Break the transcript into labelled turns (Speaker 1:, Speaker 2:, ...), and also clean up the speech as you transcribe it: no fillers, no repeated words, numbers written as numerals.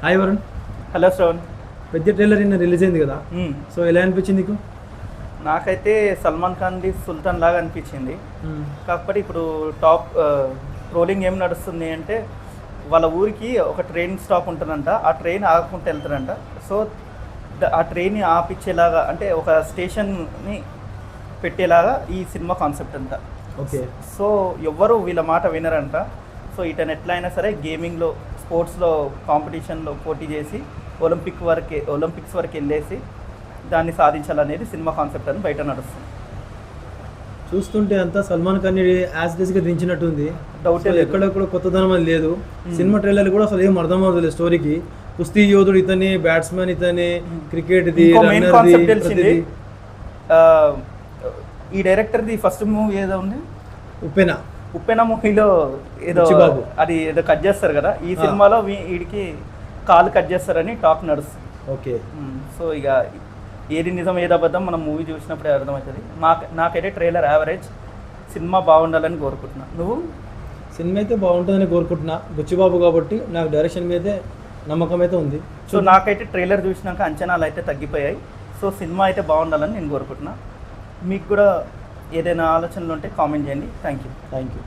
Speaker 1: Hi Varun.
Speaker 2: Hello Shravan.
Speaker 1: పెద్ద trailer నిన్న release అయింది కదా, సో ఎలా అనిపించింది నీకు?
Speaker 2: నాకైతే సల్మాన్ ఖాన్ది సుల్తాన్ లాగా అనిపించింది. కాకపోతే ఇప్పుడు టాప్ ట్రోలింగ్ ఏం నడుస్తుంది అంటే వాళ్ళ ఊరికి ఒక ట్రైన్ స్టాప్ ఉంటుందంట, ఆ ట్రైన్ ఆగకుండా వెళ్తారంట. సో ఆ ట్రైన్ని ఆపిచ్చేలాగా అంటే ఒక స్టేషన్ని పెట్టేలాగా ఈ సినిమా కాన్సెప్ట్ అంట.
Speaker 1: ఓకే.
Speaker 2: సో ఎవ్వరు వీళ్ళ మాట వినరంట. సో ఇతను ఎట్లా అయినా సరే గేమింగ్లో స్పోర్ట్స్లో కాంపిటీషన్లో పోటీ చేసి ఒలింపిక్స్ వరకు వెళ్ళేసి దాన్ని సాధించాలనేది సినిమా కాన్సెప్ట్ అని బయట నడుస్తుంది.
Speaker 1: చూస్తుంటే అంతా సల్మాన్ ఖాన్ యాజ్ డేస్గా దించినట్టుంది.
Speaker 2: డౌట్
Speaker 1: ఎక్కడెక్కడ కొత్తదనం అది లేదు. సినిమా ట్రైలర్ కూడా అసలు ఏం అర్థం అవుతుంది స్టోరీకి. కుస్తీ యోధుడు ఇతని, బ్యాట్స్మెన్ ఇతని, క్రికెట్
Speaker 2: తెలిసింది. ఈ డైరెక్టర్ది ఫస్ట్ మూవీ ఏదో ఉంది, ఉప్పెన మూవీలో ఏదో అది ఏదో కట్ చేస్తారు కదా, ఈ సినిమాలో వీడికి కాలు కట్ చేస్తారని టాక్ నడుస్తుంది.
Speaker 1: ఓకే.
Speaker 2: సో ఇక ఏది నిజం ఏది అబద్ధం మనం మూవీ చూసినప్పుడే అర్థమవుతుంది. నాకైతే ట్రైలర్ యావరేజ్, సినిమా బాగుండాలని కోరుకుంటున్నా. నువ్వు?
Speaker 1: సినిమా అయితే బాగుంటుందని కోరుకుంటున్నా. బుచ్చిబాబు కాబట్టి నాకు డైరెక్షన్ మీదే నమ్మకం అయితే ఉంది.
Speaker 2: సో నాకైతే ట్రైలర్ చూసినాక అంచనాలు అయితే తగ్గిపోయాయి. సో సినిమా అయితే బాగుండాలని నేను కోరుకుంటున్నా. మీకు కూడా ఏదైనా ఆలోచనలు ఉంటే కామెంట్ చేయండి. Thank you.